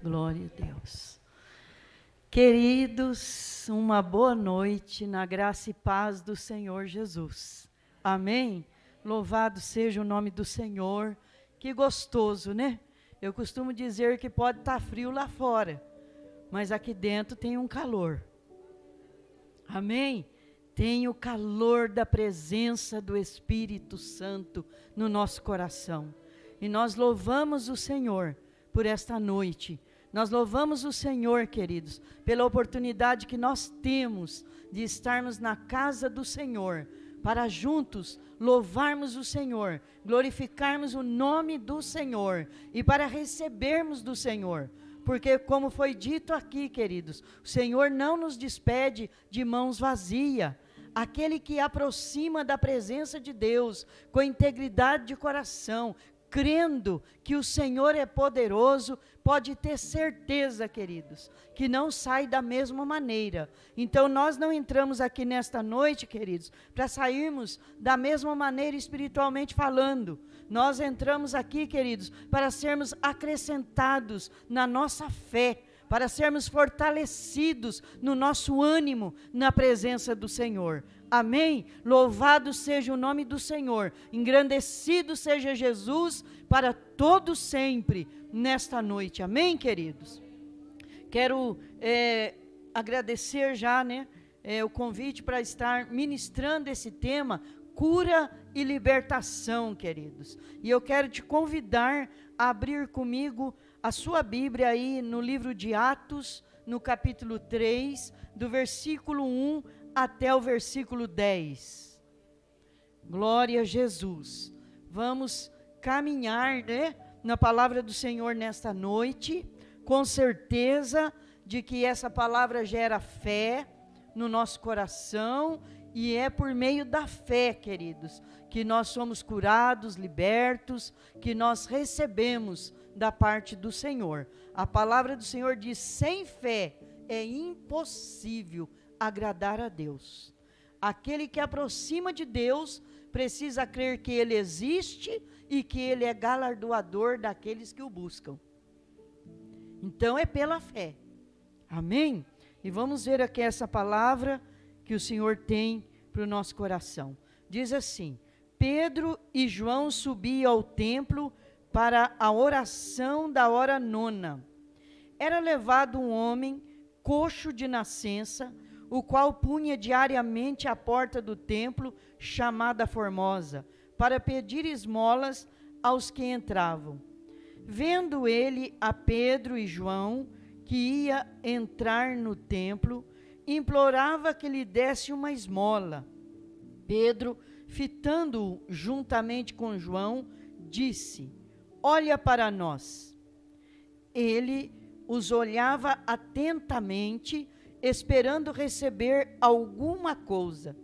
Glória a Deus. Queridos, uma boa noite na graça e paz do Senhor Jesus. Amém? Louvado seja o nome do Senhor. Que gostoso, né? Eu costumo dizer que pode estar frio lá fora, mas aqui dentro tem um calor. Amém? Tem o calor da presença do Espírito Santo no nosso coração. E nós louvamos o Senhor por esta noite. Nós louvamos o Senhor, queridos, pela oportunidade que nós temos de estarmos na casa do Senhor, para juntos louvarmos o Senhor, glorificarmos o nome do Senhor e para recebermos do Senhor. Porque, como foi dito aqui, queridos, o Senhor não nos despede de mãos vazias. Aquele que aproxima da presença de Deus com integridade de coração, crendo que o Senhor é poderoso, pode ter certeza, queridos, que não sai da mesma maneira. Então, nós não entramos aqui nesta noite, queridos, para sairmos da mesma maneira espiritualmente falando. Nós entramos aqui, queridos, para sermos acrescentados na nossa fé, para sermos fortalecidos no nosso ânimo, na presença do Senhor. Amém? Louvado seja o nome do Senhor, engrandecido seja Jesus para todo sempre nesta noite. Amém, queridos? Quero agradecer já, o convite para estar ministrando esse tema, cura e libertação, queridos. E eu quero te convidar a abrir comigo a sua Bíblia aí no livro de Atos, no capítulo 3, do versículo 1 até o versículo 10. Glória a Jesus. Vamos caminhar, na palavra do Senhor nesta noite, com certeza de que essa palavra gera fé no nosso coração, e é por meio da fé, queridos, que nós somos curados, libertos, que nós recebemos da parte do Senhor. A palavra do Senhor diz: sem fé é impossível agradar a Deus. Aquele que aproxima de Deus precisa crer que Ele existe e que Ele é galardoador daqueles que o buscam. Então é pela fé. Amém? E vamos ver aqui essa palavra que o Senhor tem para o nosso coração. Diz assim: Pedro e João subiam ao templo para a oração da hora nona. Era levado um homem coxo de nascença, o qual punha diariamente à porta do templo, chamada Formosa, para pedir esmolas aos que entravam. Vendo ele a Pedro e João, que ia entrar no templo, implorava que lhe desse uma esmola. Pedro, fitando-o juntamente com João, disse: olha para nós. Ele os olhava atentamente, esperando receber alguma coisa.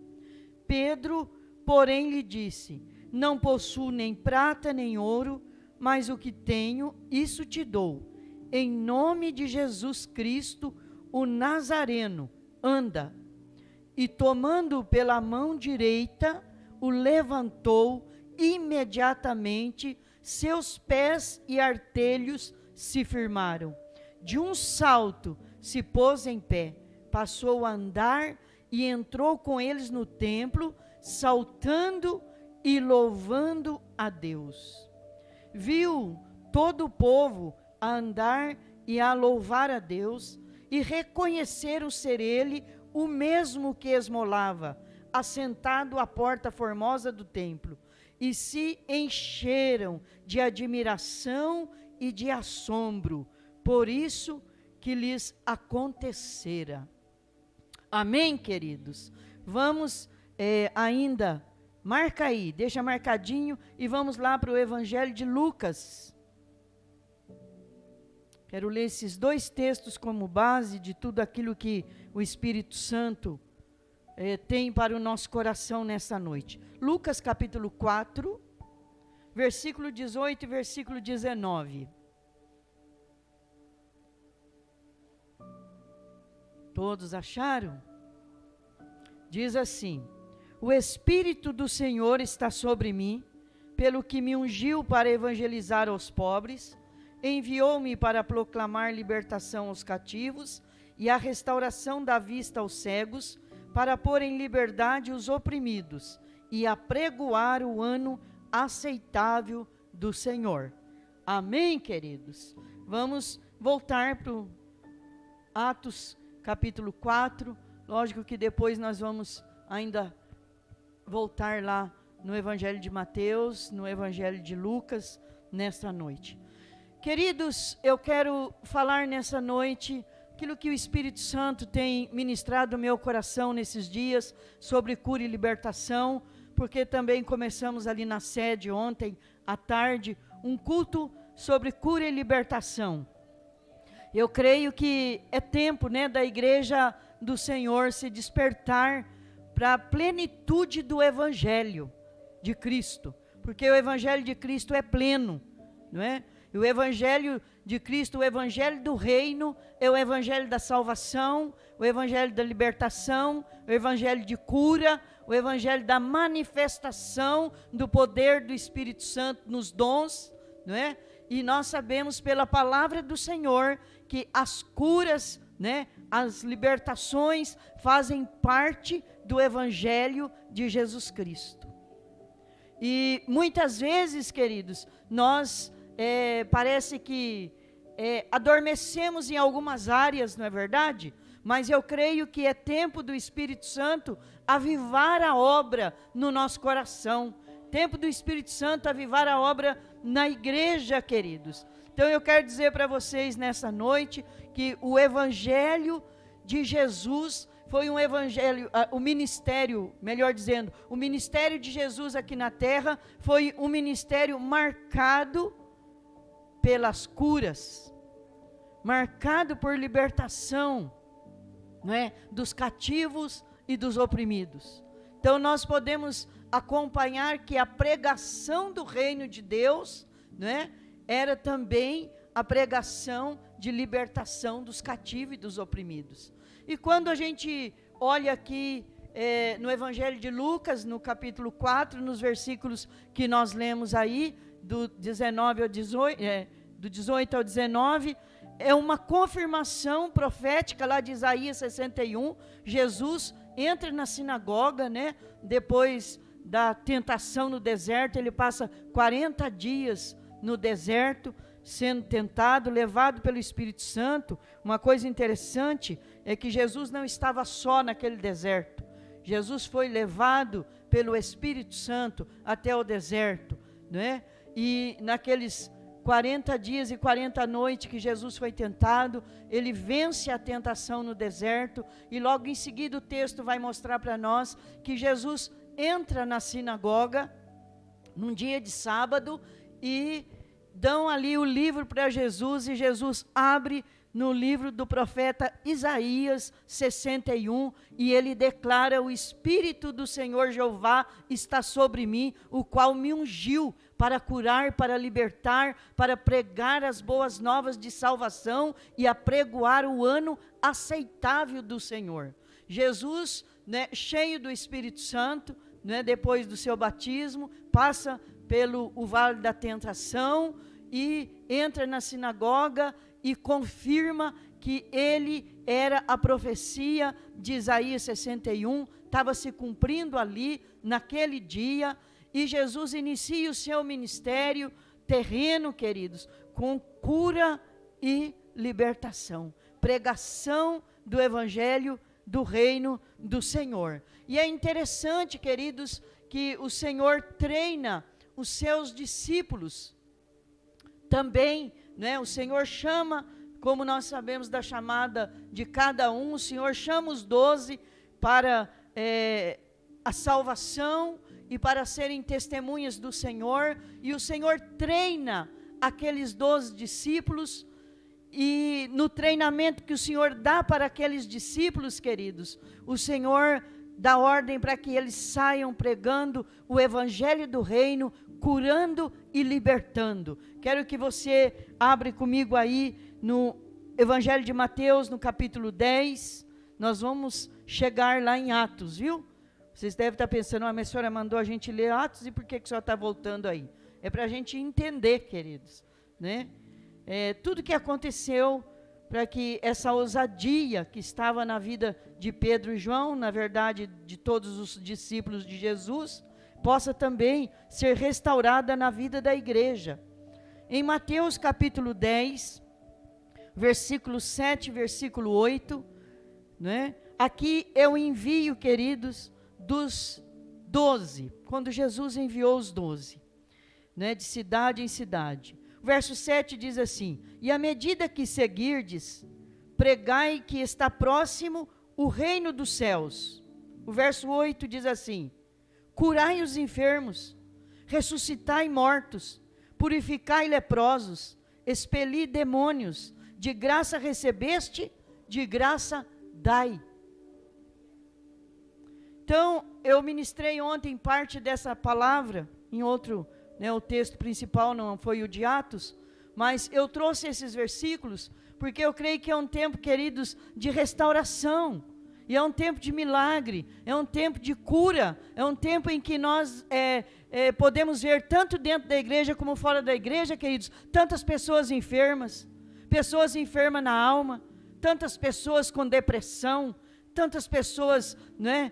Pedro, porém, lhe disse: não possuo nem prata nem ouro, mas o que tenho, isso te dou. Em nome de Jesus Cristo, o Nazareno, anda. E tomando-o pela mão direita, o levantou imediatamente, seus pés e artelhos se firmaram. De um salto se pôs em pé, passou a andar e entrou com eles no templo, saltando e louvando a Deus. Viu todo o povo a andar e a louvar a Deus, e reconheceram ser ele o mesmo que esmolava, assentado à porta formosa do templo, e se encheram de admiração e de assombro, por isso que lhes acontecera. Amém, queridos? Vamos ainda, marca aí, deixa marcadinho, e vamos lá para o Evangelho de Lucas. Quero ler esses dois textos como base de tudo aquilo que o Espírito Santo tem para o nosso coração nessa noite. Lucas capítulo 4, versículo 18 e versículo 19. Todos acharam? Diz assim: o Espírito do Senhor está sobre mim, pelo que me ungiu para evangelizar aos pobres, enviou-me para proclamar libertação aos cativos e a restauração da vista aos cegos, para pôr em liberdade os oprimidos e apregoar o ano aceitável do Senhor. Amém, queridos? Vamos voltar para Atos capítulo 4. Lógico que depois nós vamos ainda voltar lá no Evangelho de Mateus, no Evangelho de Lucas, nesta noite. Queridos, eu quero falar nessa noite aquilo que o Espírito Santo tem ministrado no meu coração nesses dias, sobre cura e libertação, porque também começamos ali na sede ontem, à tarde, um culto sobre cura e libertação. Eu creio que é tempo, da igreja do Senhor se despertar para a plenitude do Evangelho de Cristo, porque o Evangelho de Cristo é pleno, não é? E o Evangelho de Cristo, o Evangelho do Reino, é o Evangelho da salvação, o Evangelho da libertação, o Evangelho de cura, o Evangelho da manifestação do poder do Espírito Santo nos dons, não é? E nós sabemos pela palavra do Senhor que as curas, as libertações fazem parte do Evangelho de Jesus Cristo. E muitas vezes, queridos, nós parece que adormecemos em algumas áreas, não é verdade? Mas eu creio que é tempo do Espírito Santo avivar a obra no nosso coração. Tempo do Espírito Santo avivar a obra na igreja, queridos. Então eu quero dizer para vocês nessa noite que o Evangelho de Jesus foi um evangelho, o ministério, melhor dizendo, o ministério de Jesus aqui na terra foi um ministério marcado pelas curas, marcado por libertação, dos cativos e dos oprimidos. Então nós podemos acompanhar que a pregação do reino de Deus, era também a pregação de libertação dos cativos e dos oprimidos. E quando a gente olha aqui no Evangelho de Lucas, no capítulo 4, nos versículos que nós lemos aí, do 19 ao 18, do 18 ao 19, é uma confirmação profética lá de Isaías 61. Jesus entra na sinagoga, depois da tentação no deserto, ele passa 40 dias no deserto, sendo tentado, levado pelo Espírito Santo. Uma coisa interessante é que Jesus não estava só naquele deserto. Jesus foi levado pelo Espírito Santo até o deserto, E naqueles 40 dias e 40 noites que Jesus foi tentado, ele vence a tentação no deserto, e logo em seguida o texto vai mostrar para nós que Jesus entra na sinagoga, num dia de sábado, e dão ali o livro para Jesus, e Jesus abre no livro do profeta Isaías 61, e ele declara: o Espírito do Senhor Jeová está sobre mim, o qual me ungiu para curar, para libertar, para pregar as boas novas de salvação e apregoar o ano aceitável do Senhor. Jesus, cheio do Espírito Santo, depois do seu batismo, passa pelo vale da tentação e entra na sinagoga e confirma que ele era a profecia de Isaías 61, estava se cumprindo ali naquele dia, e Jesus inicia o seu ministério terreno, queridos, com cura e libertação, pregação do Evangelho do Reino do Senhor. E é interessante, queridos, que o Senhor treina os seus discípulos também, o Senhor chama, como nós sabemos da chamada de cada um, o Senhor chama os 12 para a salvação e para serem testemunhas do Senhor, e o Senhor treina aqueles 12 discípulos, e no treinamento que o Senhor dá para aqueles discípulos, queridos, o Senhor dá ordem para que eles saiam pregando o Evangelho do Reino, curando e libertando. Quero que você abra comigo aí no Evangelho de Mateus, no capítulo 10, nós vamos chegar lá em Atos, viu? Vocês devem estar pensando: a senhora mandou a gente ler Atos, e por que a senhora está voltando aí? É para a gente entender, queridos, tudo que aconteceu para que essa ousadia que estava na vida de Pedro e João, na verdade de todos os discípulos de Jesus, possa também ser restaurada na vida da igreja. Em Mateus capítulo 10, versículo 7, versículo 8, né? Aqui é o envio, queridos, dos 12, quando Jesus enviou os 12, né? De cidade em cidade. O verso 7 diz assim: e à medida que seguirdes, pregai que está próximo o reino dos céus. O verso 8 diz assim: curai os enfermos, ressuscitai mortos, purificai leprosos, expeli demônios, de graça recebeste, de graça dai. Então, eu ministrei ontem parte dessa palavra, em outro, né, o texto principal não foi o de Atos, mas eu trouxe esses versículos, porque eu creio que é um tempo, queridos, de restauração, e é um tempo de milagre, é um tempo de cura, é um tempo em que nós podemos ver, tanto dentro da igreja como fora da igreja, queridos, tantas pessoas enfermas na alma, tantas pessoas com depressão, tantas pessoas, né,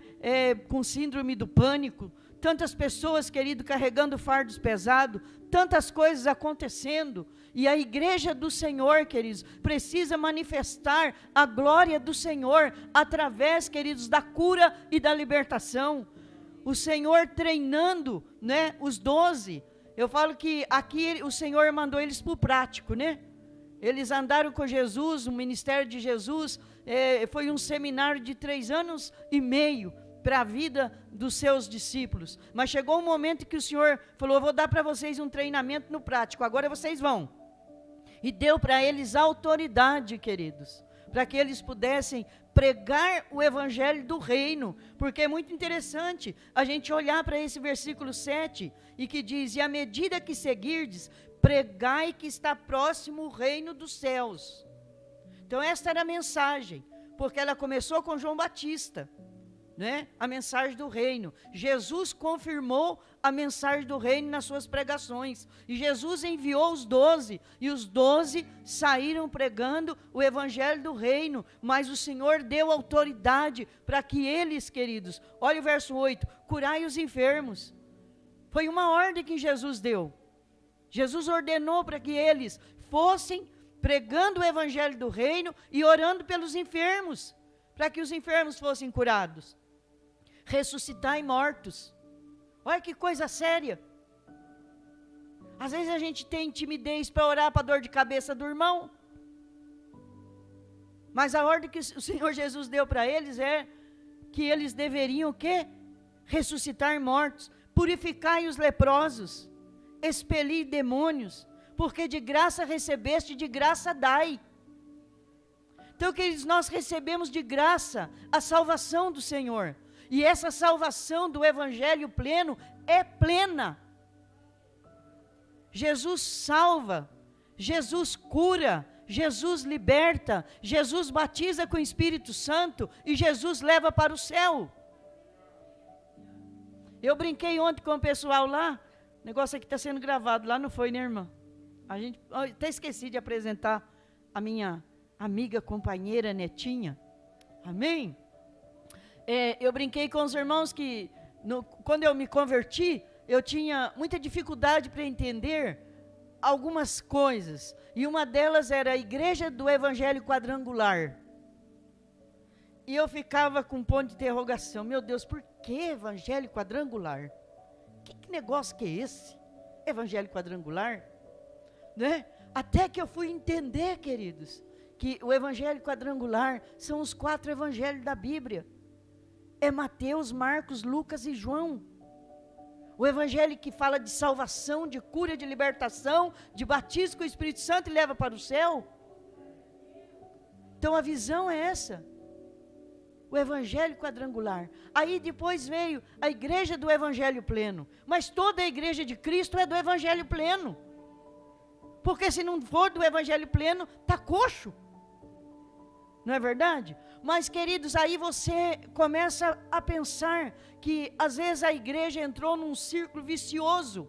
com síndrome do pânico, tantas pessoas, querido, carregando fardos pesados, tantas coisas acontecendo, e a igreja do Senhor, queridos, precisa manifestar a glória do Senhor, através, queridos, da cura e da libertação. O Senhor treinando, né, os 12, eu falo que aqui o Senhor mandou eles para o prático, né? Eles andaram com Jesus, o ministério de Jesus, foi um seminário de 3 anos e meio para a vida dos seus discípulos. Mas chegou um momento que o Senhor falou: eu vou dar para vocês um treinamento no prático, agora vocês vão. E deu para eles autoridade, queridos, para que eles pudessem pregar o evangelho do reino, porque é muito interessante a gente olhar para esse versículo 7, e que diz: e à medida que seguirdes, pregai que está próximo o reino dos céus. Então esta era a mensagem, porque ela começou com João Batista, né? A mensagem do reino. Jesus confirmou a mensagem do reino nas suas pregações, e Jesus enviou os 12, e os 12 saíram pregando o evangelho do reino, mas o Senhor deu autoridade para que eles, queridos, olha o verso 8, curai os enfermos. Foi uma ordem que Jesus deu. Jesus ordenou para que eles fossem pregando o evangelho do reino e orando pelos enfermos, para que os enfermos fossem curados. Ressuscitai mortos. Olha que coisa séria. Às vezes a gente tem timidez para orar para a dor de cabeça do irmão, mas a ordem que o Senhor Jesus deu para eles é que eles deveriam o quê? Ressuscitar mortos, purificai os leprosos, expelir demônios, porque de graça recebeste, de graça dai. Então, queridos, nós recebemos de graça a salvação do Senhor, e essa salvação do evangelho pleno é plena. Jesus salva, Jesus cura, Jesus liberta, Jesus batiza com o Espírito Santo, e Jesus leva para o céu. Eu brinquei ontem com o pessoal lá, o negócio aqui está sendo gravado, lá não foi, né, irmã? A gente, até esqueci de apresentar a minha amiga, companheira, netinha. Amém? Eu brinquei com os irmãos que, quando eu me converti, eu tinha muita dificuldade para entender algumas coisas. E uma delas era a igreja do evangelho quadrangular. E eu ficava com um ponto de interrogação. Meu Deus, por que evangelho quadrangular? Que negócio que é esse? Evangelho quadrangular? Né? Até que eu fui entender, queridos, que o evangelho quadrangular são os 4 evangelhos da Bíblia. É Mateus, Marcos, Lucas e João. O evangelho que fala de salvação, de cura, de libertação, de batismo com o Espírito Santo e leva para o céu. Então a visão é essa. O evangelho quadrangular. Aí depois veio a igreja do evangelho pleno. Mas toda a igreja de Cristo é do evangelho pleno. Porque se não for do evangelho pleno, está coxo. Não é verdade? Mas, queridos, aí você começa a pensar que às vezes a igreja entrou num círculo vicioso.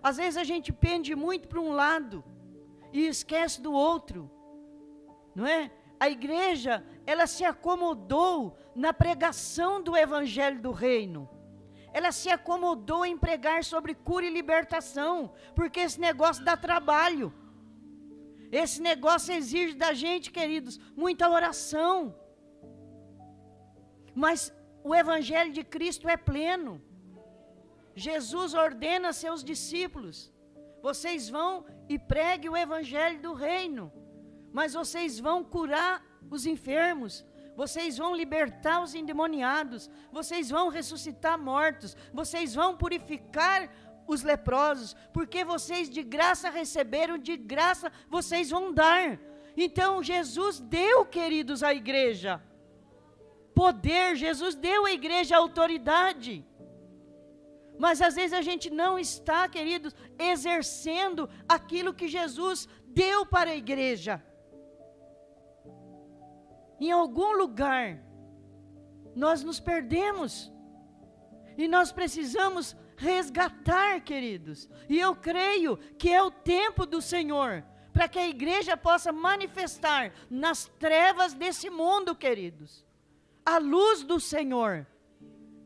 Às vezes a gente pende muito para um lado e esquece do outro, não é? A igreja, ela se acomodou na pregação do evangelho do reino. Ela se acomodou em pregar sobre cura e libertação, porque esse negócio dá trabalho. Esse negócio exige da gente, queridos, muita oração. Mas o evangelho de Cristo é pleno. Jesus ordena a seus discípulos: vocês vão e preguem o evangelho do reino, mas vocês vão curar os enfermos, vocês vão libertar os endemoniados, vocês vão ressuscitar mortos, vocês vão purificar os leprosos, porque vocês de graça receberam, de graça vocês vão dar. Então Jesus deu, queridos, à igreja poder, Jesus deu à igreja autoridade. Mas às vezes a gente não está, queridos, exercendo aquilo que Jesus deu para a igreja. Em algum lugar, nós nos perdemos. E nós precisamos resgatar, queridos. E eu creio que é o tempo do Senhor, para que a igreja possa manifestar nas trevas desse mundo, queridos, a luz do Senhor.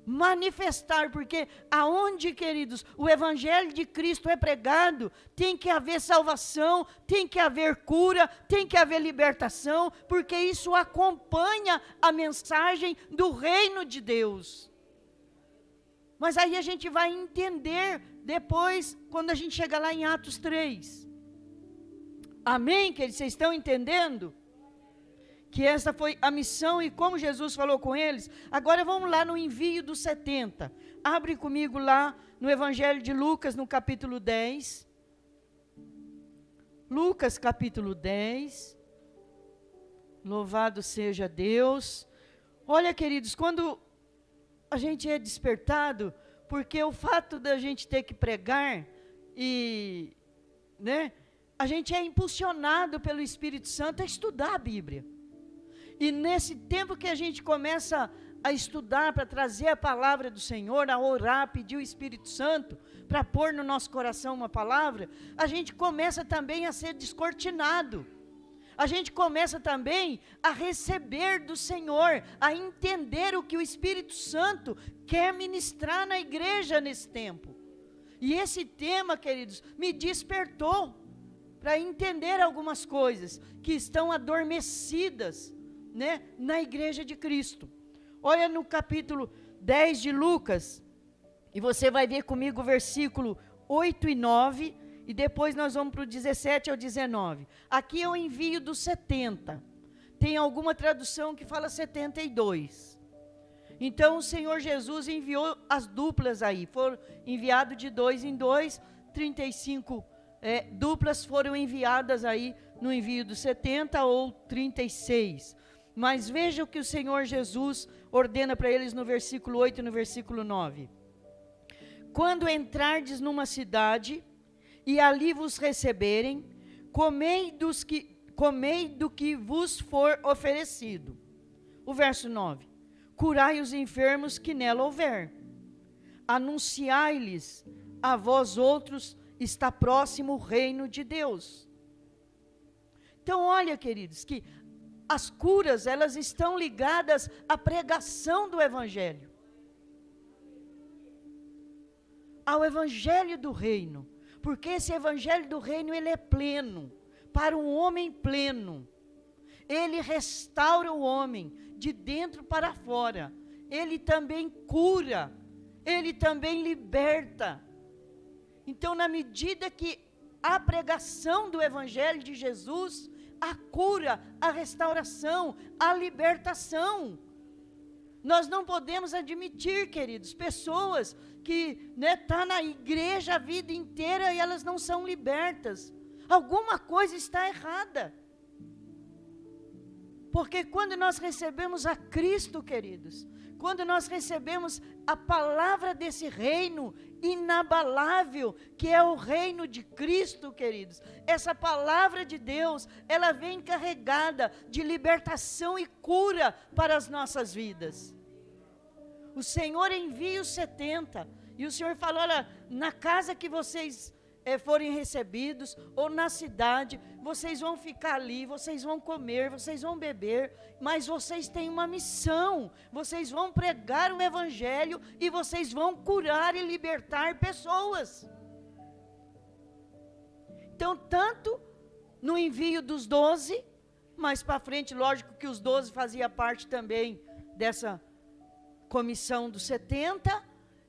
Manifestar, porque aonde, queridos, o evangelho de Cristo é pregado, tem que haver salvação, tem que haver cura, tem que haver libertação, porque isso acompanha a mensagem do reino de Deus. Mas aí a gente vai entender depois, quando a gente chega lá em Atos 3. Amém, queridos? Vocês estão entendendo? Que essa foi a missão e como Jesus falou com eles. Agora vamos lá no envio dos 70. Abre comigo lá no Evangelho de Lucas, no capítulo 10. Lucas, capítulo 10. Louvado seja Deus. Olha, queridos, quando a gente é despertado, porque o fato da gente ter que pregar e, né, a gente é impulsionado pelo Espírito Santo a estudar a Bíblia. E nesse tempo que a gente começa a estudar, para trazer a palavra do Senhor, a orar, pedir o Espírito Santo, para pôr no nosso coração uma palavra, a gente começa também a ser descortinado. A gente começa também a receber do Senhor, a entender o que o Espírito Santo quer ministrar na igreja nesse tempo. E esse tema, queridos, me despertou para entender algumas coisas que estão adormecidas, né, na igreja de Cristo. Olha no capítulo 10 de Lucas, e você vai ver comigo o versículo 8 e 9, e depois nós vamos para o 17 ao 19. Aqui é o envio dos 70. Tem alguma tradução que fala 72. Então o Senhor Jesus enviou as duplas aí, foram enviados de 2 em 2, 35 duplas foram enviadas aí no envio dos 70 ou 36. Mas veja o que o Senhor Jesus ordena para eles no versículo 8 e no versículo 9. Quando entrardes numa cidade e ali vos receberem, comei do que vos for oferecido. O verso 9. Curai os enfermos que nela houver. Anunciai-lhes a vós outros está próximo o reino de Deus. Então olha, queridos, que as curas, elas estão ligadas à pregação do Evangelho. Ao Evangelho do Reino. Porque esse Evangelho do Reino, ele é pleno. Para um homem pleno. Ele restaura o homem de dentro para fora. Ele também cura. Ele também liberta. Então, na medida que a pregação do Evangelho de Jesus, a cura, a restauração, a libertação. Nós não podemos admitir, queridos, pessoas que estão na igreja a vida inteira e elas não são libertas. Alguma coisa está errada. Porque quando nós recebemos a Cristo, queridos, quando nós recebemos a palavra desse reino inabalável, que é o reino de Cristo, queridos, essa palavra de Deus, ela vem carregada de libertação e cura para as nossas vidas. O Senhor envia os 70, e o Senhor fala, olha, na casa que vocês forem recebidos, ou na cidade, vocês vão ficar ali, vocês vão comer, vocês vão beber, mas vocês têm uma missão, vocês vão pregar o evangelho e vocês vão curar e libertar pessoas. Então, tanto no envio dos 12, mais para frente, lógico que os 12 faziam parte também dessa comissão dos 70,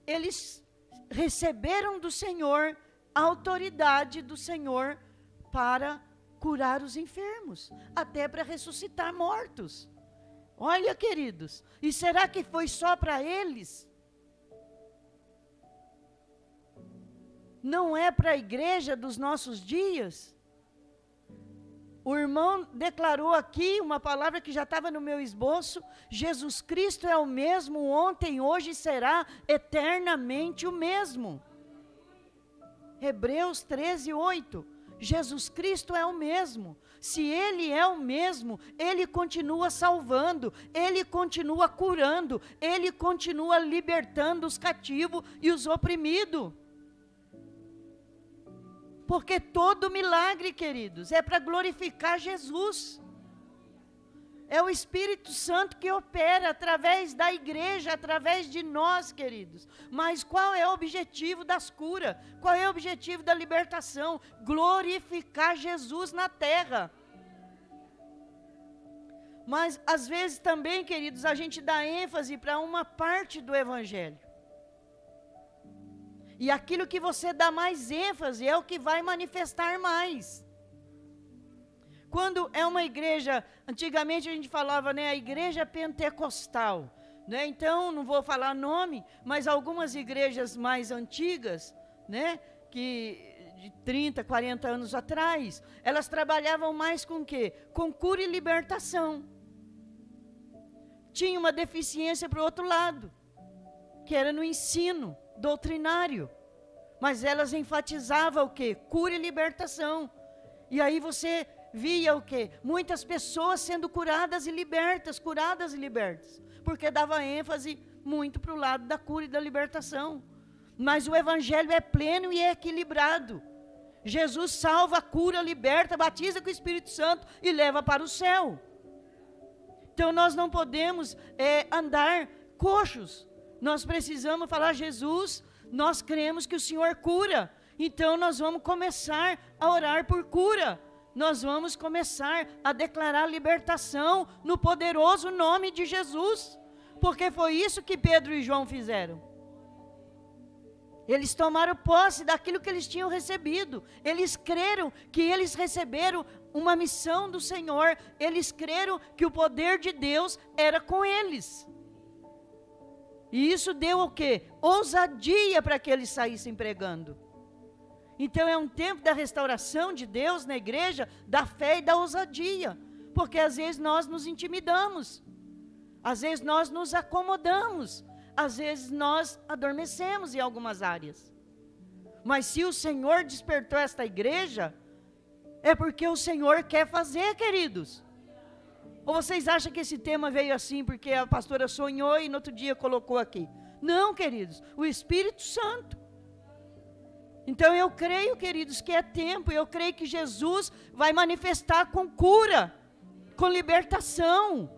eles receberam do Senhor a autoridade do Senhor para curar os enfermos, até para ressuscitar mortos. Olha, queridos, e será que foi só para eles? Não é para a igreja dos nossos dias? O irmão declarou aqui uma palavra que já estava no meu esboço: Jesus Cristo é o mesmo ontem, hoje e será eternamente o mesmo. Hebreus 13, 8. Jesus Cristo é o mesmo. Se Ele é o mesmo, Ele continua salvando, Ele continua curando, Ele continua libertando os cativos e os oprimidos. Porque todo milagre, queridos, é para glorificar Jesus. É o Espírito Santo que opera através da igreja, através de nós, queridos. Mas qual é o objetivo das curas? Qual é o objetivo da libertação? Glorificar Jesus na terra. Mas, às vezes também, queridos, a gente dá ênfase para uma parte do Evangelho. E aquilo que você dá mais ênfase é o que vai manifestar mais. Quando é uma igreja, antigamente a gente falava, né, a igreja pentecostal, né? Então, não vou falar nome, mas algumas igrejas mais antigas, né, que de 30, 40 anos atrás, elas trabalhavam mais com o quê? Com cura e libertação. Tinha uma deficiência para o outro lado, que era no ensino doutrinário, mas elas enfatizavam o quê? Cura e libertação. E aí você via o quê? Muitas pessoas sendo curadas e libertas, porque dava ênfase muito para o lado da cura e da libertação. Mas o evangelho é pleno e é equilibrado. Jesus salva, cura, liberta, batiza com o Espírito Santo e leva para o céu. Então nós não podemos andar coxos. Nós precisamos falar: Jesus, nós cremos que o Senhor cura, então nós vamos começar a orar por cura, nós vamos começar a declarar libertação no poderoso nome de Jesus, porque foi isso que Pedro e João fizeram. Eles tomaram posse daquilo que eles tinham recebido, eles creram que eles receberam uma missão do Senhor, eles creram que o poder de Deus era com eles. E isso deu o quê? Ousadia para que eles saíssem pregando. Então é um tempo da restauração de Deus na igreja, da fé e da ousadia. Porque às vezes nós nos intimidamos. Às vezes nós nos acomodamos. Às vezes nós adormecemos em algumas áreas. Mas se o Senhor despertou esta igreja, é porque o Senhor quer fazer, queridos. Ou vocês acham que esse tema veio assim porque a pastora sonhou e no outro dia colocou aqui? Não, queridos, o Espírito Santo. Então eu creio, queridos, que é tempo, eu creio que Jesus vai manifestar com cura, com libertação.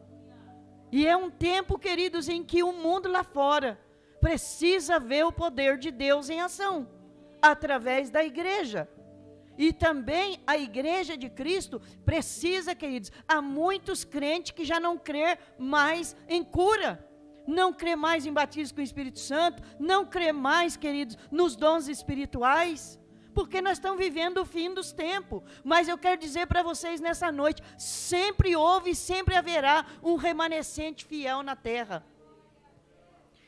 E é um tempo, queridos, em que o mundo lá fora precisa ver o poder de Deus em ação, através da igreja. E também a igreja de Cristo precisa, queridos, há muitos crentes que já não crê mais em cura, não crê mais em batismo com o Espírito Santo, não crê mais, queridos, nos dons espirituais, porque nós estamos vivendo o fim dos tempos. Mas eu quero dizer para vocês nessa noite, sempre houve e sempre haverá um remanescente fiel na terra.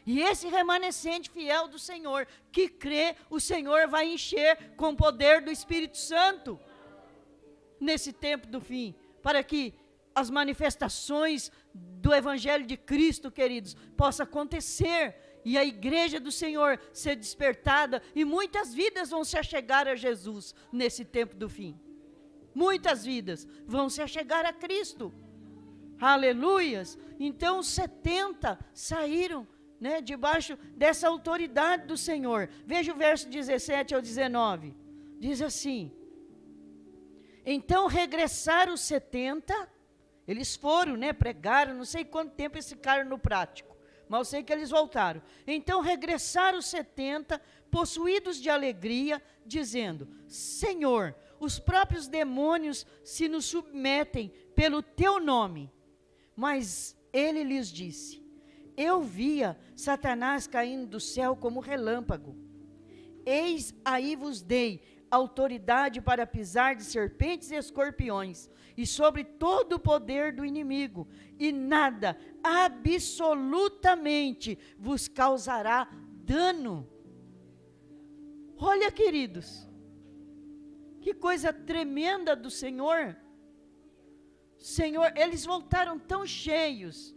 E esse remanescente fiel do Senhor, que crê, o Senhor vai encher com o poder do Espírito Santo, nesse tempo do fim, para que as manifestações do Evangelho de Cristo, queridos, possam acontecer, e a igreja do Senhor ser despertada, e muitas vidas vão se achegar a Jesus, nesse tempo do fim. Muitas vidas vão se achegar a Cristo. Aleluias! Então os 70 saíram, debaixo dessa autoridade do Senhor. Veja o verso 17 ao 19. diz assim: então regressaram os 70, eles foram, pregaram, não sei quanto tempo eles ficaram no prático, mas eu sei que eles voltaram. Então regressaram os 70, possuídos de alegria, dizendo: Senhor, os próprios demônios se nos submetem pelo teu nome. Mas ele lhes disse: eu via Satanás caindo do céu como relâmpago. Eis aí vos dei autoridade para pisar de serpentes e escorpiões, e sobre todo o poder do inimigo, e nada, absolutamente, vos causará dano. Olha, queridos, que coisa tremenda do Senhor. Senhor, eles voltaram tão cheios,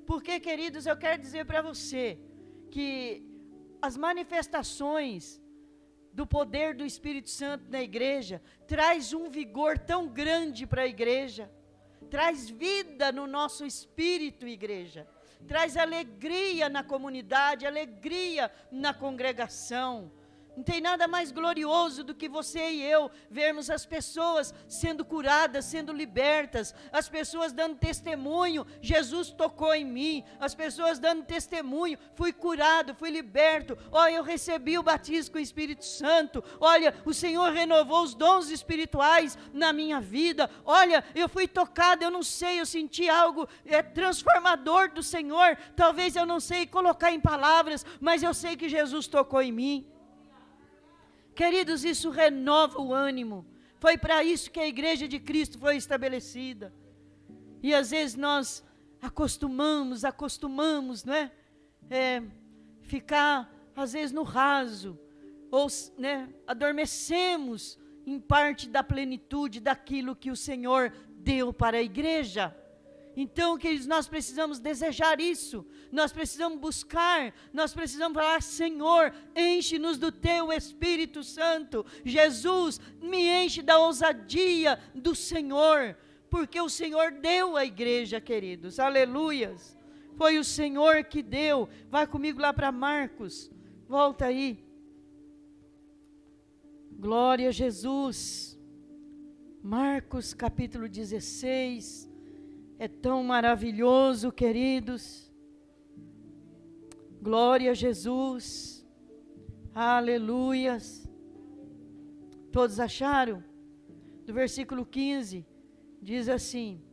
porque, queridos, eu quero dizer para você, que as manifestações do poder do Espírito Santo na igreja, traz um vigor tão grande para a igreja, traz vida no nosso espírito, igreja, traz alegria na comunidade, alegria na congregação. Não tem nada mais glorioso do que você e eu vermos as pessoas sendo curadas, sendo libertas, as pessoas dando testemunho: Jesus tocou em mim, as pessoas dando testemunho: fui curado, fui liberto, olha, eu recebi o batismo com o Espírito Santo, olha, o Senhor renovou os dons espirituais na minha vida, olha, eu fui tocado, eu não sei, eu senti algo transformador do Senhor, talvez eu não sei colocar em palavras, mas eu sei que Jesus tocou em mim. Queridos, isso renova o ânimo. Foi para isso que a igreja de Cristo foi estabelecida. E às vezes nós acostumamos, não é? Ficar, às vezes, no raso. Ou, adormecemos em parte da plenitude daquilo que o Senhor deu para a igreja. Então, queridos, nós precisamos desejar isso, nós precisamos buscar, nós precisamos falar: Senhor, enche-nos do teu Espírito Santo. Jesus, me enche da ousadia do Senhor, porque o Senhor deu à igreja, queridos, aleluias. Foi o Senhor que deu. Vai comigo lá para Marcos, volta aí. Glória a Jesus. Marcos capítulo 16. É tão maravilhoso, queridos. Glória a Jesus. Aleluias. Todos acharam? Do versículo 15, diz assim: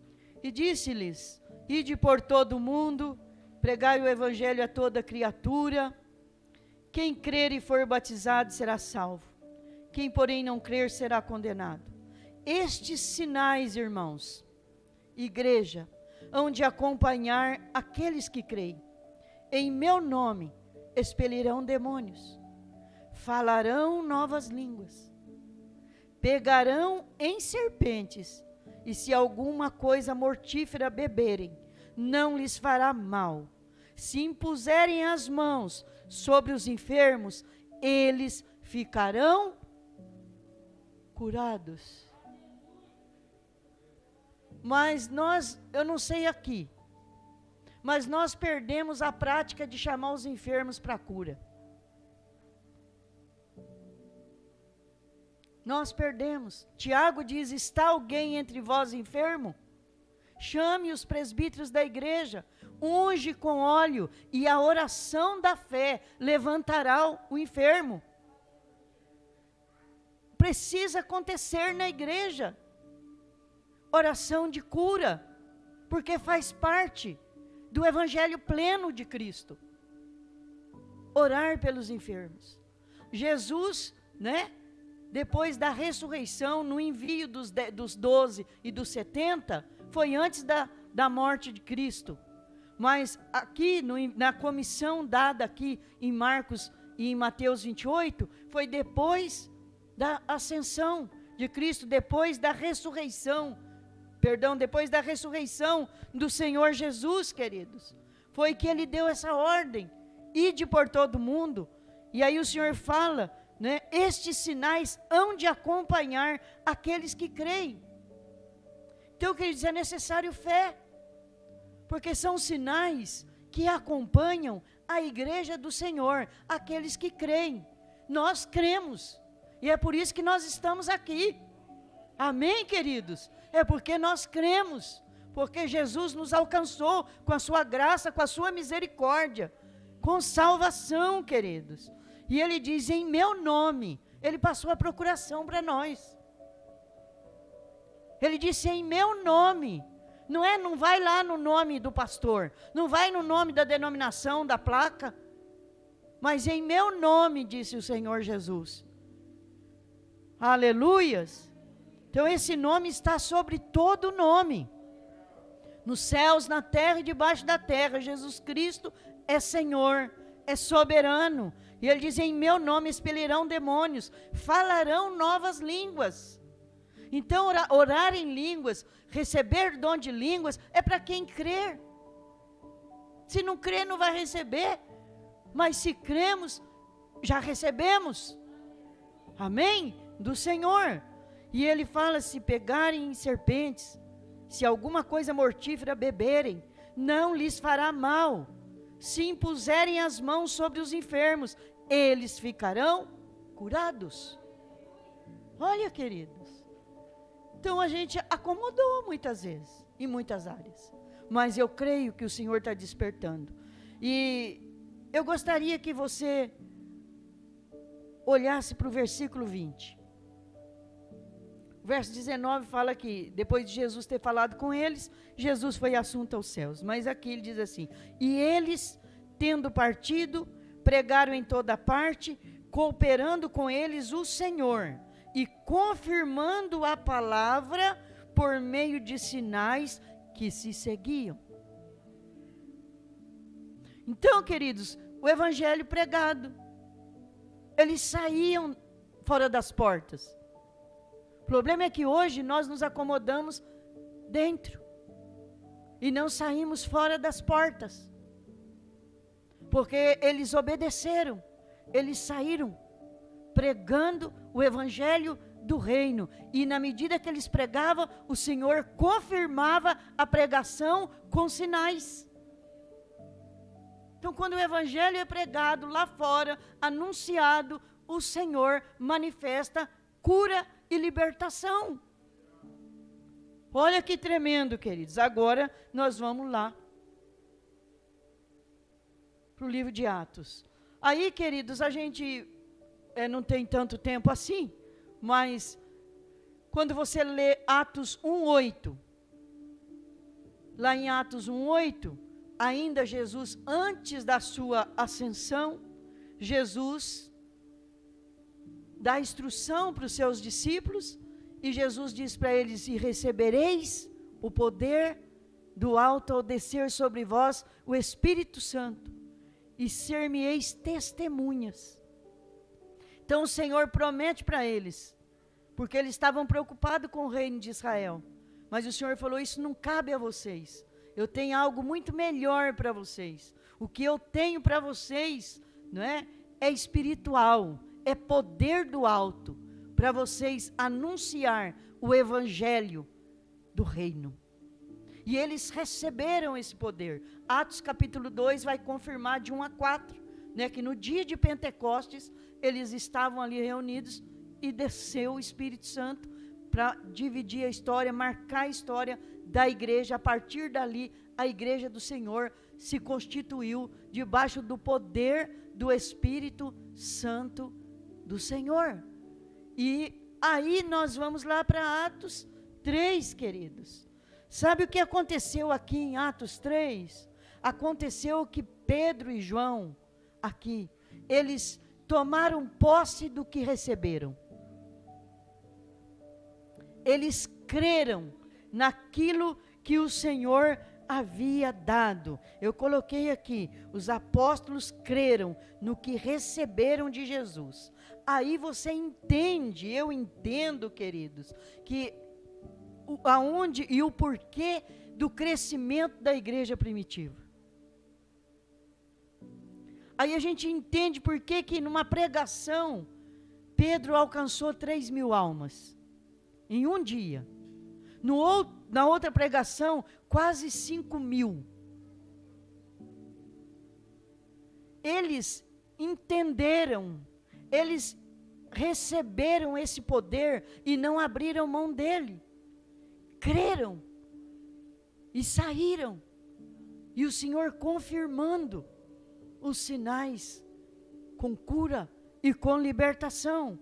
e disse-lhes: ide por todo o mundo, pregai o evangelho a toda criatura. Quem crer e for batizado será salvo. Quem, porém, não crer será condenado. Estes sinais, irmãos, igreja, hão de acompanhar aqueles que creem. Em meu nome expelirão demônios, falarão novas línguas, pegarão em serpentes, e se alguma coisa mortífera beberem, não lhes fará mal. Se impuserem as mãos sobre os enfermos, eles ficarão curados. Mas eu não sei aqui, mas nós perdemos a prática de chamar os enfermos para a cura. Nós perdemos. Tiago diz: está alguém entre vós enfermo? Chame os presbíteros da igreja, unge com óleo, e a oração da fé levantará o enfermo. Precisa acontecer na igreja. Oração de cura, porque faz parte do evangelho pleno de Cristo. Orar pelos enfermos. Jesus, depois da ressurreição, no envio dos 12 e dos 70, foi antes da morte de Cristo. Mas aqui, na comissão dada aqui em Marcos e em Mateus 28, foi depois da ascensão de Cristo, depois da ressurreição do Senhor Jesus, queridos. Foi que ele deu essa ordem: ide por todo mundo. E aí o Senhor fala, estes sinais hão de acompanhar aqueles que creem. Então, queridos, é necessário fé, porque são sinais que acompanham a igreja do Senhor, aqueles que creem. Nós cremos, E é por isso que nós estamos aqui. Amém, queridos? É porque nós cremos. Porque Jesus nos alcançou com a sua graça, com a sua misericórdia, com salvação, queridos. E ele diz, em meu nome, ele passou a procuração para nós. Ele disse, em meu nome. Não vai lá no nome do pastor, não vai no nome da denominação, da placa, mas em meu nome, disse o Senhor Jesus. Aleluias. Então esse nome está sobre todo nome. Nos céus, na terra e debaixo da terra, Jesus Cristo é Senhor, é soberano. E ele diz, em meu nome expelirão demônios, falarão novas línguas. Então orar em línguas, receber dom de línguas, é para quem crer. Se não crer, não vai receber. Mas se cremos, já recebemos. Amém? Do Senhor. E ele fala, se pegarem em serpentes, se alguma coisa mortífera beberem, não lhes fará mal. Se impuserem as mãos sobre os enfermos, eles ficarão curados. Olha, queridos. Então a gente acomodou muitas vezes, em muitas áreas. Mas eu creio que o Senhor está despertando. E eu gostaria que você olhasse para o versículo 20. O verso 19 fala que, depois de Jesus ter falado com eles, Jesus foi assunto aos céus. Mas aqui ele diz assim, e eles, tendo partido, pregaram em toda parte, cooperando com eles o Senhor, e confirmando a palavra por meio de sinais que se seguiam. Então, queridos, o evangelho pregado, eles saíam fora das portas. O problema é que hoje nós nos acomodamos dentro e não saímos fora das portas, porque eles obedeceram, eles saíram pregando o evangelho do reino, e na medida que eles pregavam, o Senhor confirmava a pregação com sinais. Então, quando o evangelho é pregado lá fora, anunciado, o Senhor manifesta cura e libertação. Olha que tremendo, queridos. Agora nós vamos lá para o livro de Atos. Aí, queridos, a gente não tem tanto tempo assim, mas quando você lê Atos 1:8, lá em Atos 1:8, ainda Jesus, antes da sua ascensão, Jesus dá instrução para os seus discípulos, e Jesus diz para eles, e recebereis o poder do alto ao descer sobre vós o Espírito Santo, e ser-me-eis testemunhas. Então o Senhor promete para eles, porque eles estavam preocupados com o reino de Israel, mas o Senhor falou, isso não cabe a vocês, eu tenho algo muito melhor para vocês. O que eu tenho para vocês, não é espiritual, é poder do alto, para vocês anunciar o evangelho do reino. E eles receberam esse poder. Atos capítulo 2 vai confirmar de 1-4, que no dia de Pentecostes, eles estavam ali reunidos e desceu o Espírito Santo para dividir a história, marcar a história da igreja. A partir dali, a igreja do Senhor se constituiu debaixo do poder do Espírito Santo do Senhor. E aí nós vamos lá para Atos 3, queridos. Sabe o que aconteceu aqui em Atos 3? Aconteceu que Pedro e João, aqui, eles tomaram posse do que receberam. Eles creram naquilo que o Senhor havia dado. Eu coloquei aqui, os apóstolos creram no que receberam de Jesus. Aí você entende, eu entendo, queridos, que aonde e o porquê do crescimento da igreja primitiva. Aí a gente entende por que numa pregação, Pedro alcançou 3.000 almas, em um dia. Na outra pregação, quase 5.000. Eles entenderam, eles receberam esse poder e não abriram mão dele. Creram e saíram. E o Senhor confirmando os sinais com cura e com libertação.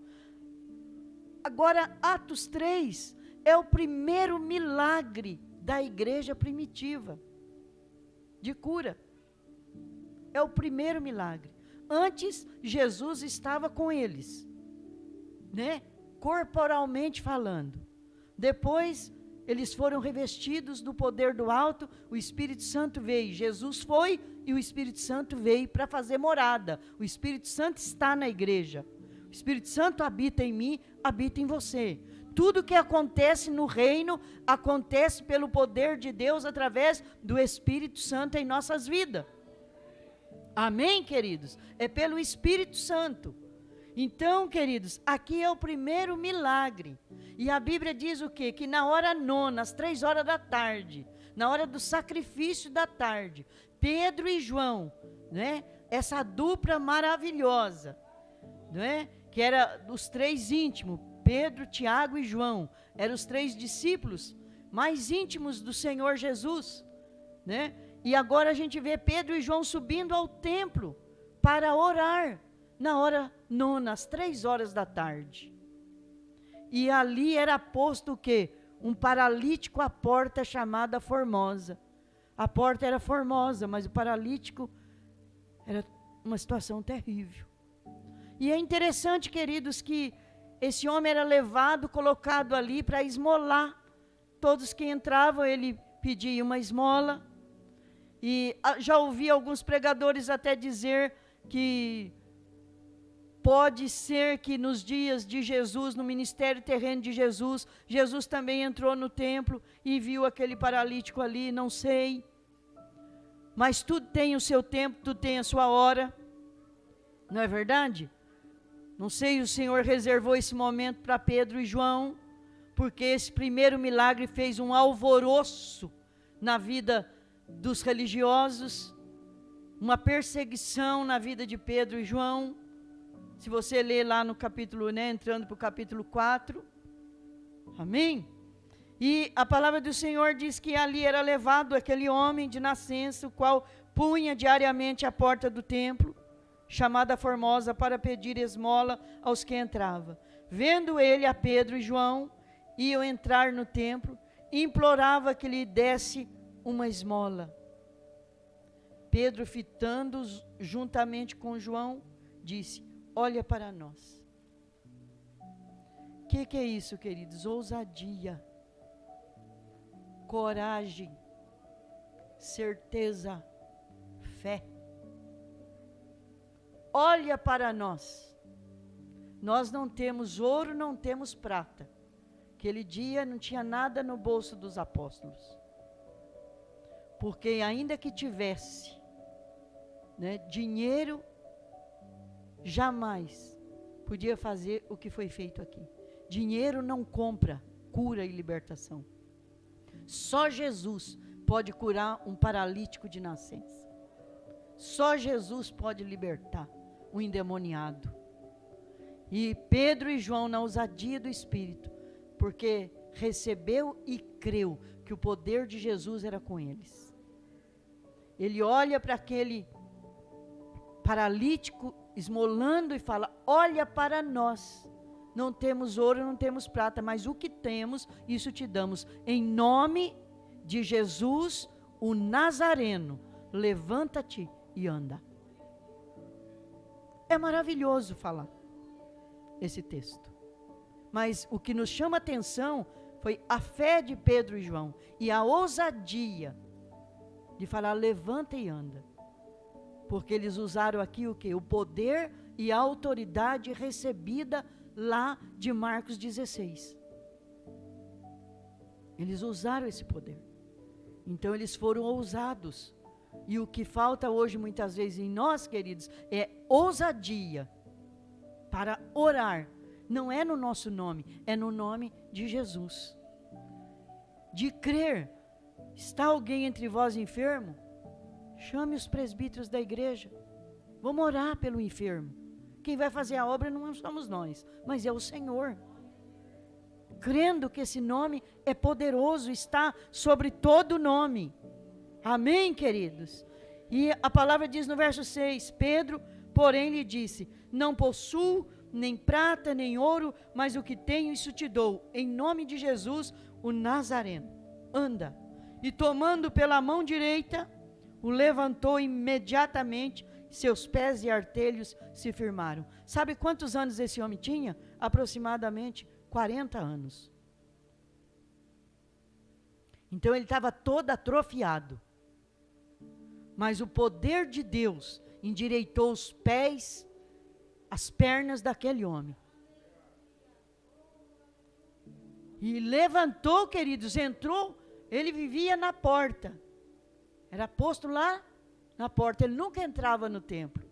Agora, Atos 3 é o primeiro milagre da igreja primitiva de cura. É o primeiro milagre. Antes, Jesus estava com eles, né? Corporalmente falando. Depois, eles foram revestidos do poder do alto, o Espírito Santo veio. Jesus foi e o Espírito Santo veio para fazer morada. O Espírito Santo está na igreja. O Espírito Santo habita em mim, habita em você. Tudo que acontece no reino, acontece pelo poder de Deus através do Espírito Santo em nossas vidas. Amém, queridos? É pelo Espírito Santo. Então, queridos, aqui é o primeiro milagre. E a Bíblia diz o quê? Que na hora nona, às 3 horas da tarde, na hora do sacrifício da tarde, Pedro e João, né? Essa dupla maravilhosa, né? Que era os 3 íntimos, Pedro, Tiago e João, eram os 3 discípulos mais íntimos do Senhor Jesus, né? E agora a gente vê Pedro e João subindo ao templo para orar, na hora nona, às 3 horas da tarde. E ali era posto o quê? Um paralítico à porta chamada Formosa. A porta era formosa, mas o paralítico era uma situação terrível. E é interessante, queridos, que esse homem era levado, colocado ali para esmolar. Todos que entravam, ele pedia uma esmola. E já ouvi alguns pregadores até dizer que pode ser que nos dias de Jesus, no ministério terreno de Jesus, Jesus também entrou no templo e viu aquele paralítico ali, não sei. Mas tudo tem o seu tempo, tudo tem a sua hora. Não é verdade? Não sei, o Senhor reservou esse momento para Pedro e João, porque esse primeiro milagre fez um alvoroço na vida dos religiosos, uma perseguição na vida de Pedro e João. Se você ler lá no capítulo, né, entrando para o capítulo 4, amém? E a palavra do Senhor diz que ali era levado aquele homem de nascença, o qual punha diariamente a porta do templo, chamada Formosa, para pedir esmola aos que entravam. Vendo ele a Pedro e João, iam entrar no templo, implorava que lhe desse uma esmola. Pedro, fitando-os juntamente com João, disse: olha para nós. O que é isso, queridos? Ousadia, coragem, certeza, fé. Olha para nós. Nós não temos ouro, não temos prata. Aquele dia não tinha nada no bolso dos apóstolos. Porque ainda que tivesse, né, dinheiro, jamais podia fazer o que foi feito aqui. Dinheiro não compra cura e libertação. Só Jesus pode curar um paralítico de nascença. Só Jesus pode libertar um endemoniado. E Pedro e João, na ousadia do Espírito, porque recebeu e creu que o poder de Jesus era com eles. Ele olha para aquele paralítico esmolando e fala: olha para nós. Não temos ouro, não temos prata, mas o que temos, isso te damos. Em nome de Jesus, o Nazareno, levanta-te e anda. É maravilhoso falar esse texto. Mas o que nos chama a atenção foi a fé de Pedro e João e a ousadia de falar: levanta e anda. Porque eles usaram aqui o quê? O poder e a autoridade recebida lá de Marcos 16. Eles usaram esse poder. Então eles foram ousados. E o que falta hoje muitas vezes em nós, queridos, é ousadia para orar. Não é no nosso nome, é no nome de Jesus. De crer. Está alguém entre vós enfermo? Chame os presbíteros da igreja. Vamos orar pelo enfermo. quem vai fazer a obra não somos nós, mas é o Senhor. Crendo que esse nome é poderoso, está sobre todo nome. Amém, queridos? E a palavra diz no verso 6, Pedro, porém, lhe disse, não possuo nem prata, nem ouro, mas o que tenho, isso te dou. Em nome de Jesus, o Nazareno, anda. E tomando pela mão direita, o levantou imediatamente, seus pés e artelhos se firmaram. Sabe quantos anos esse homem tinha? Aproximadamente 40 anos. Então ele estava todo atrofiado. Mas o poder de Deus endireitou os pés, as pernas daquele homem. E levantou, queridos, entrou, ele vivia na porta. Era posto lá na porta, ele nunca entrava no templo.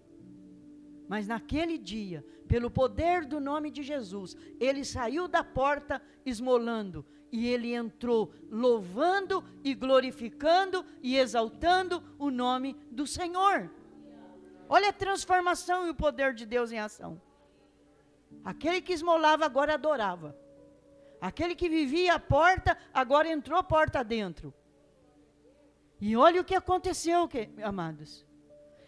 Mas naquele dia, pelo poder do nome de Jesus, ele saiu da porta esmolando. E ele entrou louvando e glorificando e exaltando o nome do Senhor. Olha a transformação e o poder de Deus em ação. Aquele que esmolava agora adorava. Aquele que vivia à porta, agora entrou porta dentro. E olha o que aconteceu, amados.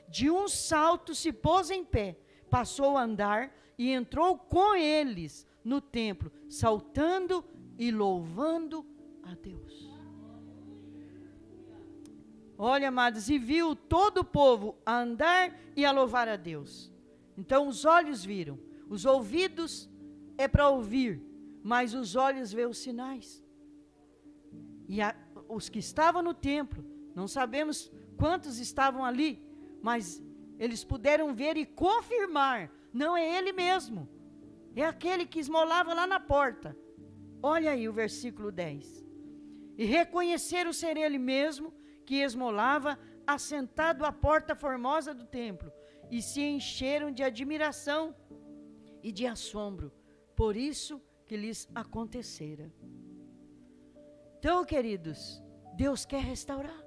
De um salto se pôs em pé, passou a andar e entrou com eles no templo, saltando e louvando a Deus. Olha, amados, e viu todo o povo a andar e a louvar a Deus. Então os olhos viram, os ouvidos é para ouvir, mas os olhos vê os sinais. E os que estavam no templo, não sabemos quantos estavam ali, mas eles puderam ver e confirmar, não é ele mesmo, é aquele que esmolava lá na porta. Olha aí o versículo 10. E reconheceram ser ele mesmo, que esmolava, assentado à porta formosa do templo, e se encheram de admiração e de assombro, por isso que lhes acontecera. Então, queridos, Deus quer restaurar.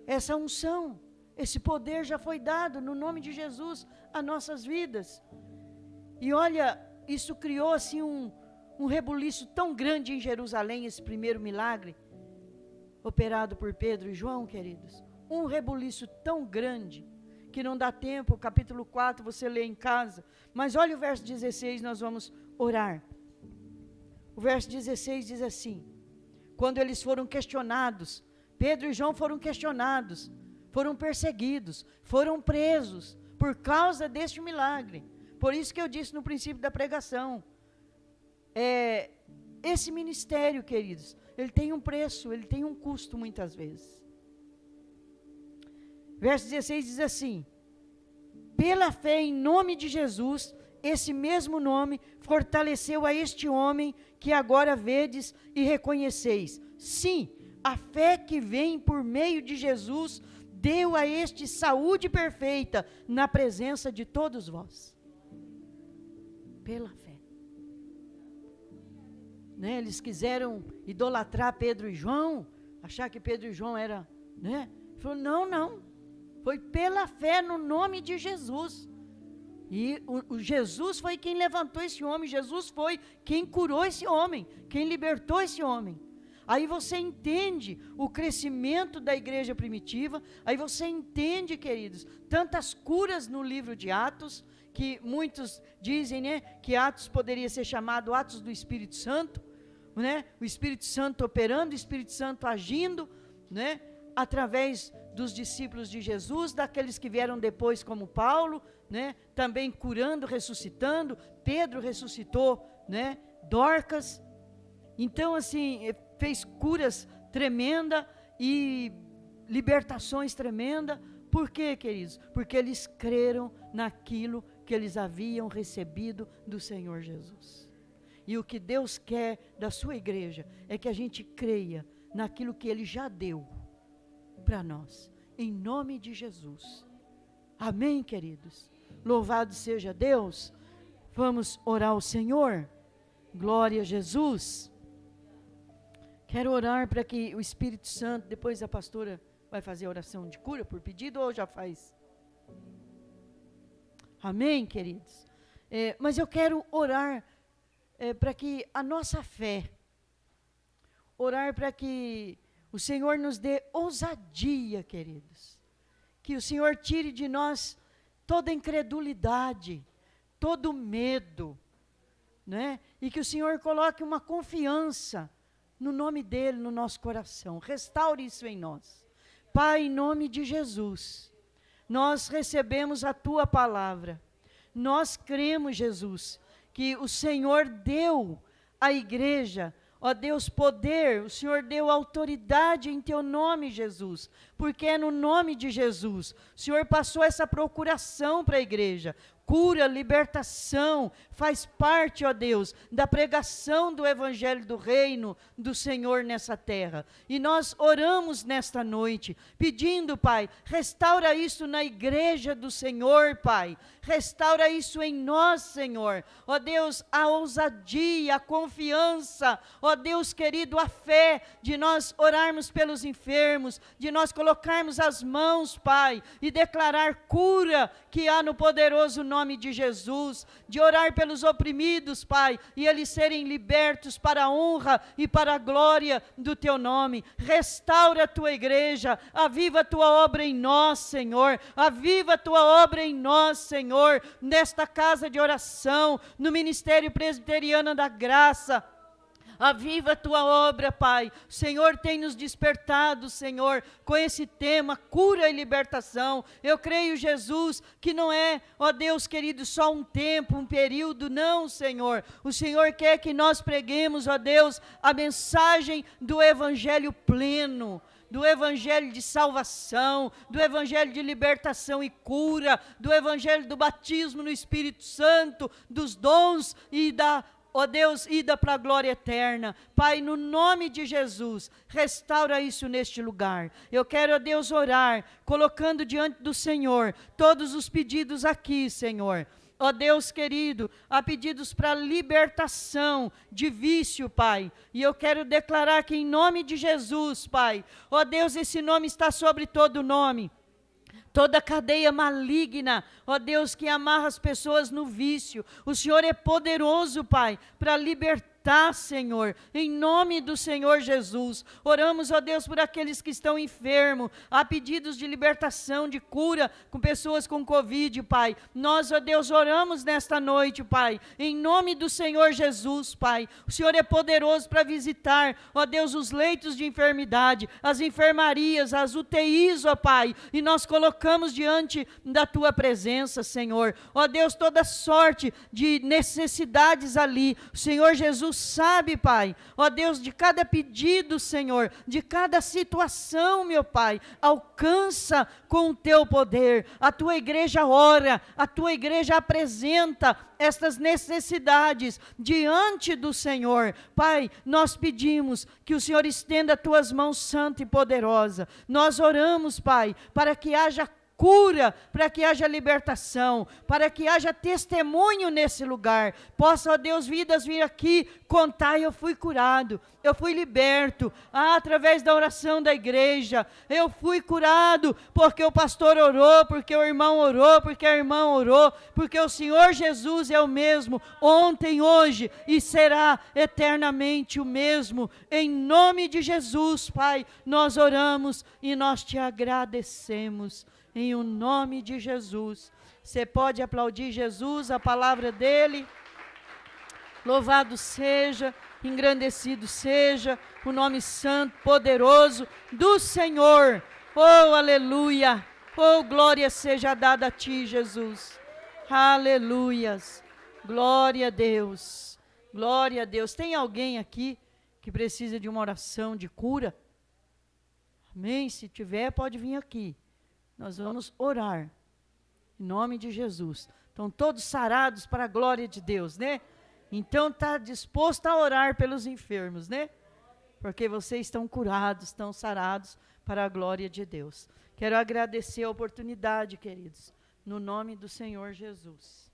Essa unção, esse poder já foi dado no nome de Jesus a nossas vidas. E olha, isso criou assim um rebuliço tão grande em Jerusalém, esse primeiro milagre, operado por Pedro e João, queridos. Um rebuliço tão grande, que não dá tempo, o capítulo 4 você lê em casa. Mas olha o verso 16, nós vamos orar. O verso 16 diz assim, quando eles foram questionados, Pedro e João foram questionados, foram perseguidos, foram presos, por causa deste milagre. Por isso que eu disse no princípio da pregação, esse ministério, queridos, ele tem um preço, ele tem um custo muitas vezes. Verso 16 diz assim, pela fé em nome de Jesus, esse mesmo nome fortaleceu a este homem que agora vedes e reconheceis. Sim, a fé que vem por meio de Jesus deu a este saúde perfeita na presença de todos vós. Pela fé. Né? Eles quiseram idolatrar Pedro e João, achar que Pedro e João era, né? Ele falou, não, foi pela fé no nome de Jesus. E o Jesus foi quem levantou esse homem, Jesus foi quem curou esse homem, quem libertou esse homem. Aí você entende o crescimento da igreja primitiva, aí você entende, queridos, tantas curas no livro de Atos, que muitos dizem, né, que Atos poderia ser chamado Atos do Espírito Santo, né, o Espírito Santo operando, o Espírito Santo agindo, né, através dos discípulos de Jesus, daqueles que vieram depois como Paulo, né, também curando, ressuscitando, Pedro ressuscitou, né, Dorcas. Então assim, fez curas tremendas e libertações tremendas. Por quê, queridos? Porque eles creram naquilo que eles haviam recebido do Senhor Jesus. E o que Deus quer da sua igreja é que a gente creia naquilo que Ele já deu para nós, em nome de Jesus. Amém, queridos? Louvado seja Deus. Vamos orar ao Senhor. Glória a Jesus. Quero orar para que o Espírito Santo, depois a pastora vai fazer a oração de cura por pedido ou já faz? Amém, queridos? Mas eu quero orar para que a nossa fé, orar para que o Senhor nos dê ousadia, queridos. Que o Senhor tire de nós toda incredulidade, todo medo, né? E que o Senhor coloque uma confiança no nome dEle, no nosso coração. Restaure isso em nós. Pai, em nome de Jesus, nós recebemos a Tua palavra. Nós cremos, Jesus, que o Senhor deu à igreja, ó Deus, poder, o Senhor deu autoridade em Teu nome, Jesus, porque é no nome de Jesus. O Senhor passou essa procuração para a igreja. Cura, libertação, faz parte, ó Deus, da pregação do Evangelho do Reino do Senhor nessa terra. E nós oramos nesta noite, pedindo, Pai, restaura isso na igreja do Senhor, Pai. Restaura isso em nós, Senhor. Ó Deus, a ousadia, a confiança, ó Deus querido, a fé de nós orarmos pelos enfermos, de nós colocarmos as mãos, Pai, e declarar cura que há no poderoso nome de Jesus, de orar pelos oprimidos, Pai, e eles serem libertos para a honra e para a glória do Teu nome. Restaura a Tua igreja, aviva a Tua obra em nós, Senhor, aviva a Tua obra em nós, Senhor, nesta casa de oração, no Ministério Presbiteriano da Graça. Aviva a Tua obra, Pai. O Senhor tem nos despertado, Senhor, com esse tema, cura e libertação. Eu creio, Jesus, que não é, ó Deus querido, só um tempo, um período, não, Senhor. O Senhor quer que nós preguemos, ó Deus, a mensagem do Evangelho pleno, do Evangelho de salvação, do Evangelho de libertação e cura, do Evangelho do batismo no Espírito Santo, dos dons e ó Deus, ida para a glória eterna. Pai, no nome de Jesus, restaura isso neste lugar. Eu quero, ó Deus, orar, colocando diante do Senhor todos os pedidos aqui, Senhor. Ó Deus querido, há pedidos para libertação de vício, Pai. E eu quero declarar que em nome de Jesus, Pai, ó Deus, esse nome está sobre todo nome. Toda cadeia maligna, ó Deus, que amarra as pessoas no vício. O Senhor é poderoso, Pai, para libertar, Senhor, em nome do Senhor Jesus. Oramos, ó Deus, por aqueles que estão enfermos. Há pedidos de libertação, de cura com pessoas com Covid, Pai. Nós, ó Deus, oramos nesta noite, Pai, em nome do Senhor Jesus, Pai. O Senhor é poderoso para visitar, ó Deus, os leitos de enfermidade, as enfermarias, as UTIs, ó Pai, e nós colocamos diante da Tua presença, Senhor. Ó Deus, toda sorte de necessidades ali, o Senhor Jesus sabe, Pai, ó Deus, de cada pedido, Senhor, de cada situação, meu Pai, alcança com o Teu poder. A Tua igreja ora, a Tua igreja apresenta estas necessidades diante do Senhor. Pai, nós pedimos que o Senhor estenda as Tuas mãos santa e poderosa. Nós oramos, Pai, para que haja cura, para que haja libertação, para que haja testemunho nesse lugar. Possa, ó Deus, vidas vir aqui contar: eu fui curado, eu fui liberto, através da oração da igreja, eu fui curado, porque o pastor orou, porque o irmão orou, porque a irmã orou, porque o Senhor Jesus é o mesmo, ontem, hoje e será eternamente o mesmo. Em nome de Jesus, Pai, nós oramos e nós Te agradecemos. Em o nome de Jesus. Você pode aplaudir Jesus, a palavra dEle. Louvado seja, engrandecido seja o nome santo, poderoso do Senhor. Oh, aleluia. Oh, glória seja dada a Ti, Jesus. Aleluias. Glória a Deus. Glória a Deus. Tem alguém aqui que precisa de uma oração de cura? Amém? Se tiver, pode vir aqui. Nós vamos orar, em nome de Jesus. Estão todos sarados para a glória de Deus, né? Então está disposto a orar pelos enfermos, né? Porque vocês estão curados, estão sarados para a glória de Deus. Quero agradecer a oportunidade, queridos, no nome do Senhor Jesus.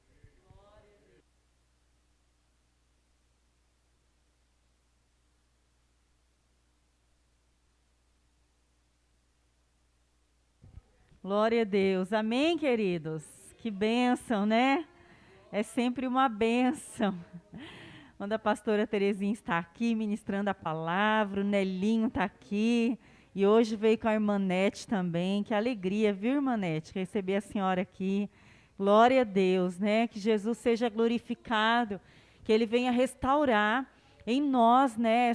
Glória a Deus. Amém, queridos? Que bênção, né? É sempre uma bênção. Quando a pastora Terezinha está aqui ministrando a palavra, o Nelinho está aqui, e hoje veio com a irmã Nete também. Que alegria, viu, irmã Nete, receber a senhora aqui. Glória a Deus, né? Que Jesus seja glorificado, que Ele venha restaurar em nós, né,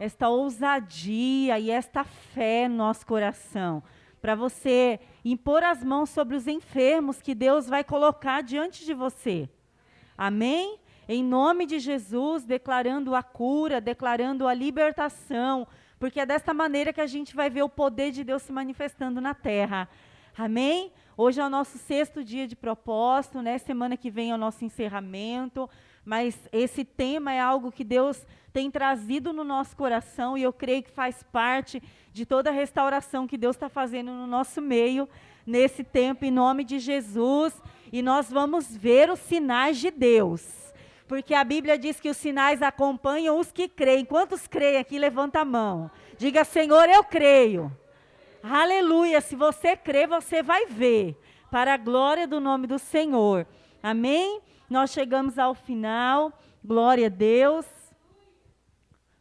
esta ousadia e esta fé no nosso coração, para você impor as mãos sobre os enfermos que Deus vai colocar diante de você. Amém? Em nome de Jesus, declarando a cura, declarando a libertação, porque é desta maneira que a gente vai ver o poder de Deus se manifestando na terra. Amém? Hoje é o nosso 6º dia de propósito, né? Semana que vem é o nosso encerramento, mas esse tema é algo que Deus tem trazido no nosso coração e eu creio que faz parte de toda a restauração que Deus está fazendo no nosso meio, nesse tempo, em nome de Jesus. E nós vamos ver os sinais de Deus, porque a Bíblia diz que os sinais acompanham os que creem. Quantos creem aqui? Levanta a mão. Diga, Senhor, eu creio. Aleluia, se você crê, você vai ver, para a glória do nome do Senhor. Amém? Nós chegamos ao final, glória a Deus.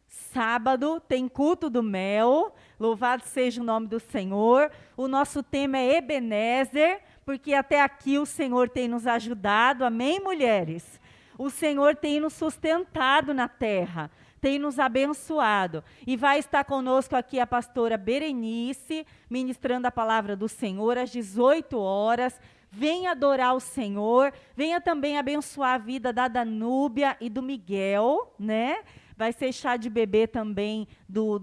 Sábado tem culto do mel, louvado seja o nome do Senhor. O nosso tema é Ebenezer, porque até aqui o Senhor tem nos ajudado, amém, mulheres? O Senhor tem nos sustentado na terra, tem nos abençoado. E vai estar conosco aqui a pastora Berenice, ministrando a palavra do Senhor às 18 horas. Venha adorar o Senhor, venha também abençoar a vida da Danúbia e do Miguel, né? Vai ser chá de bebê também do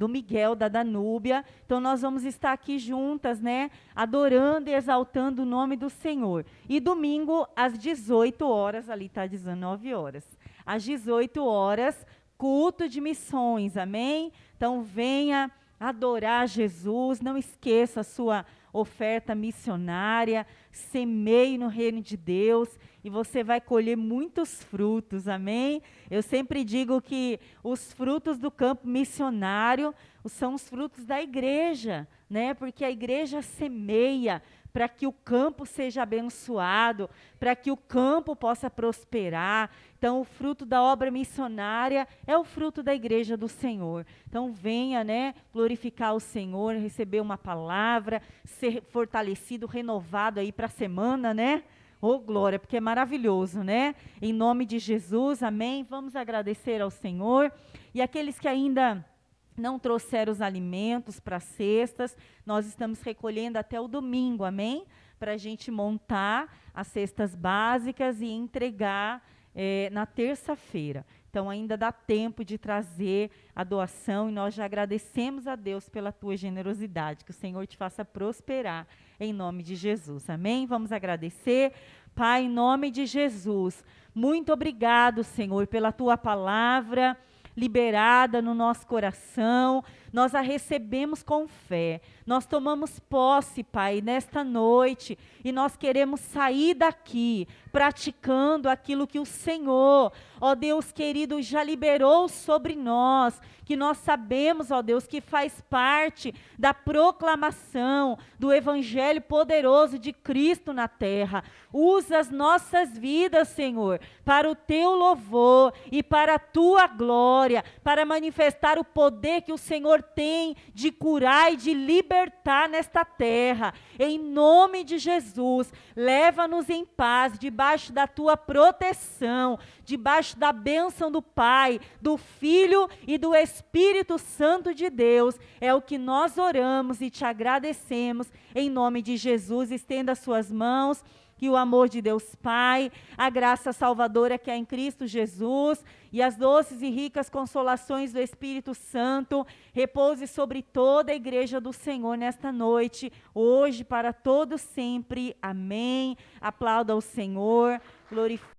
Miguel, da Danúbia. Então nós vamos estar aqui juntas, né? Adorando e exaltando o nome do Senhor. E domingo, às 18 horas, ali está 19 horas. Às 18 horas, culto de missões, amém? Então venha adorar Jesus, não esqueça a sua oferta missionária, semeie no reino de Deus e você vai colher muitos frutos, amém? Eu sempre digo que os frutos do campo missionário são os frutos da igreja, né? Porque a igreja semeia para que o campo seja abençoado, para que o campo possa prosperar. Então, o fruto da obra missionária é o fruto da igreja do Senhor. Então, venha, né, glorificar o Senhor, receber uma palavra, ser fortalecido, renovado aí para a semana, né? Oh, glória, porque é maravilhoso, né? Em nome de Jesus, amém? Vamos agradecer ao Senhor. E aqueles que ainda não trouxeram os alimentos para as cestas, nós estamos recolhendo até o domingo, amém? Para a gente montar as cestas básicas e entregar na terça-feira. Então ainda dá tempo de trazer a doação e nós já agradecemos a Deus pela tua generosidade, que o Senhor te faça prosperar em nome de Jesus, amém? Vamos agradecer. Pai, em nome de Jesus, muito obrigado, Senhor, pela tua palavra liberada no nosso coração, nós a recebemos com fé, nós tomamos posse, Pai, nesta noite, e nós queremos sair daqui, praticando aquilo que o Senhor, ó Deus querido, já liberou sobre nós, que nós sabemos, ó Deus, que faz parte da proclamação do Evangelho poderoso de Cristo na terra. Usa as nossas vidas, Senhor, para o teu louvor e para a tua glória, para manifestar o poder que o Senhor tem de curar e de libertar nesta terra. Em nome de Jesus, leva-nos em paz, debaixo da tua proteção, debaixo da bênção do Pai, do Filho e do Espírito Santo de Deus. É o que nós oramos e te agradecemos. Em nome de Jesus, estenda as suas mãos. Que o amor de Deus Pai, a graça salvadora que há em Cristo Jesus e as doces e ricas consolações do Espírito Santo repouse sobre toda a igreja do Senhor nesta noite, hoje, para todos sempre. Amém. Aplauda o Senhor, glorifique.